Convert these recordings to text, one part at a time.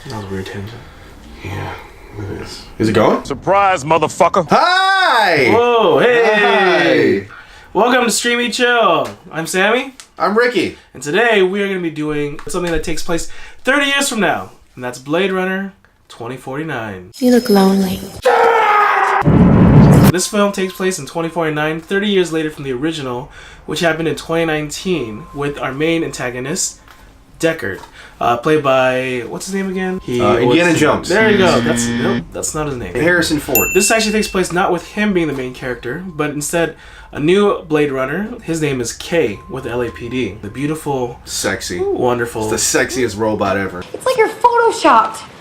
That was a weird tangent. Yeah, it is. Is it going? Surprise, motherfucker. Hi! Whoa, hey! Hi! Welcome to Streamy Chill. I'm Sammy. I'm Ricky. And today we are going to be doing something that takes place 30 years from now. And that's Bladerunner 2049. You look lonely. This film takes place in 2049, 30 years later from the original, which happened in 2019 with our main antagonist, Deckard, played by, what's his name again? Indiana Jones. There you go. That's not his name. Harrison Ford. This actually takes place not with him being the main character, but instead a new Blade Runner. His name is K with LAPD. The beautiful, sexy, wonderful, it's the sexiest robot ever. It's like you're photoshopped.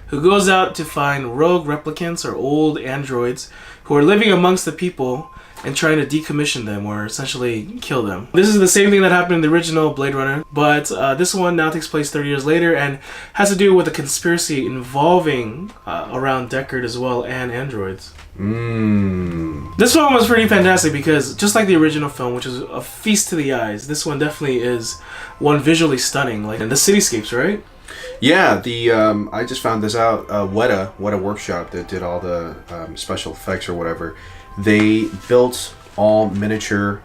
Who goes out to find rogue replicants or old androids who are living amongst the people and trying to decommission them or essentially kill them. This is the same thing that happened in the original Blade Runner, but this one now takes place 30 years later and has to do with a conspiracy involving around Deckard as well and androids. This one was pretty fantastic because just like the original film, which is a feast to the eyes, this one definitely is one visually stunning, like in the cityscapes, right? Yeah, I just found this out. Weta Workshop that did all the special effects or whatever. They built all miniatures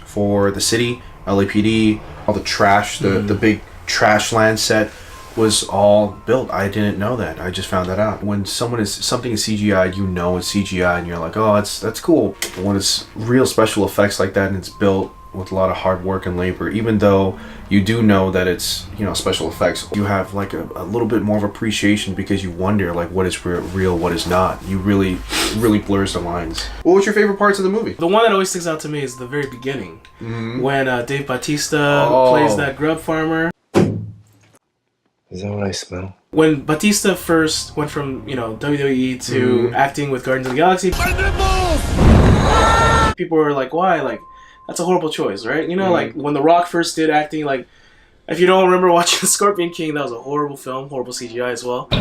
for the city, LAPD, all the trash, the big trash land set was all built. I didn't know that. I just found that out. When something is CGI, you know it's CGI, and you're like, oh, that's cool. But when it's real special effects like that and it's built with a lot of hard work and labor, even though you do know that it's, you know, special effects, you have like a little bit more of appreciation because you wonder like what is real, what is not. You really blurs the lines. What was your favorite parts of the movie? The one that always sticks out to me is the very beginning, when Dave Bautista plays that grub farmer. Is that what I smell? When Bautista first went from, you know, WWE to acting with Guardians of the Galaxy, people were like, why? Like, that's a horrible choice, right? You know, like when The Rock first did acting, like, if you don't remember watching Scorpion King, that was a horrible film, horrible CGI as well. It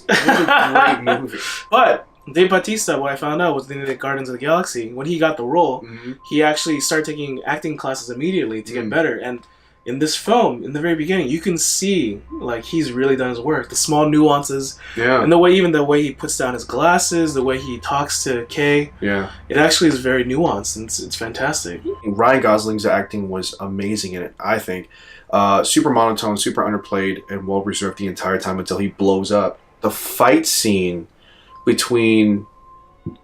was a great movie. But Dave Bautista, what I found out was the Guardians of the Galaxy, when he got the role, he actually started taking acting classes immediately to get better. And in this film, in the very beginning, you can see like he's really done his work. The small nuances, and the way he puts down his glasses, the way he talks to Kay, it actually is very nuanced, and it's fantastic. Ryan Gosling's acting was amazing in it, I think. Super monotone, super underplayed, and well reserved the entire time until he blows up. The fight scene between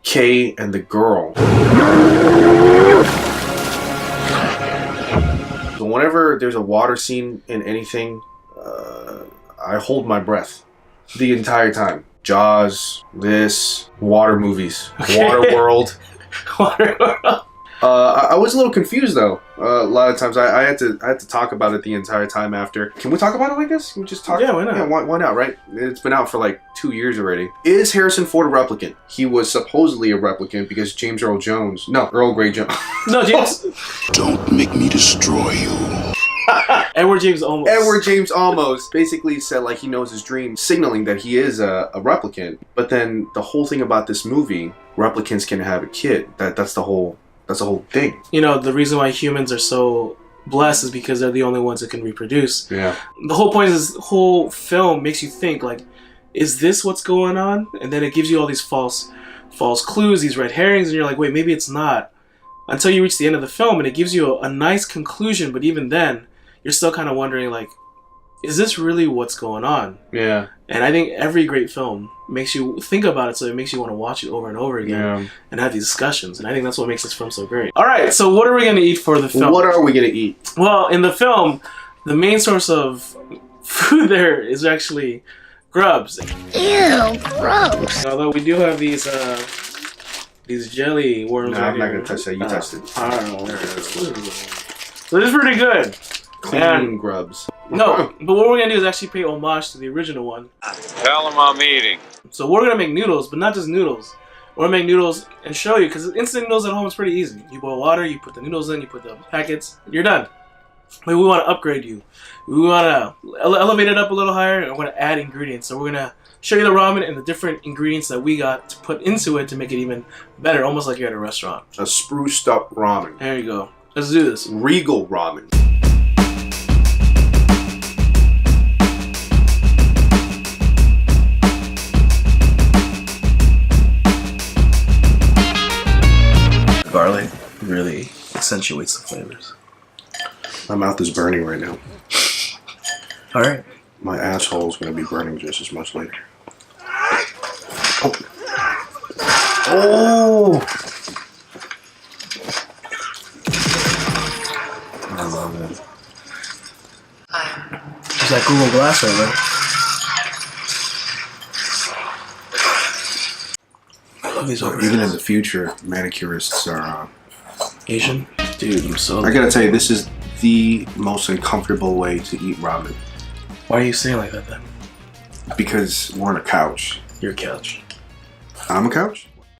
Kay and the girl. So whenever there's a water scene in anything, I hold my breath the entire time. Jaws, this, water movies, Waterworld. Waterworld. I was a little confused though. A lot of times I had to talk about it the entire time after. Can we talk about it like this? Can we just talk? Yeah, why not? Yeah, why not, right? It's been out for like 2 years already. Is Harrison Ford a replicant? He was supposedly a replicant because Earl Grey Jones. No, James. Don't make me destroy you. Edward James Olmos. Basically said like he knows his dream, signaling that he is a replicant. But then the whole thing about this movie, replicants can have a kid. That's the whole thing. You know, the reason why humans are so blessed is because they're the only ones that can reproduce. Yeah. The whole point is this whole film makes you think, like, is this what's going on? And then it gives you all these false clues, these red herrings, and you're like, wait, maybe it's not. Until you reach the end of the film, and it gives you a nice conclusion, but even then, you're still kind of wondering, like, is this really what's going on? Yeah. And I think every great film makes you think about it, so it makes you want to watch it over and over again and have these discussions. And I think that's what makes this film so great. All right, so what are we going to eat for the film? What are we going to eat? Well, in the film, the main source of food there is actually grubs. Ew, gross. Although we do have these jelly worms. No, I'm not going to touch that. You touched it. I don't know. So this is pretty good. Clean grubs. No, but what we're going to do is actually pay homage to the original one. Tell him I'm eating. So we're going to make noodles, but not just noodles. We're going to make noodles and show you, because instant noodles at home is pretty easy. You boil water, you put the noodles in, you put the packets, you're done. But we want to upgrade you. We want to elevate it up a little higher, and we're going to add ingredients. So we're going to show you the ramen and the different ingredients that we got to put into it to make it even better, almost like you're at a restaurant. A spruced up ramen. There you go. Let's do this. Regal ramen. flavors. My mouth is burning right now. All right. My asshole is going to be burning just as much later. Oh! Oh! I love it. It's like Google Glass over. I love these over. Even in the future, manicurists are Asian? Dude, I'm so... I gotta tell you, this is the most uncomfortable way to eat ramen. Why are you saying like that then? Because we're on a couch. Your couch. I'm a couch?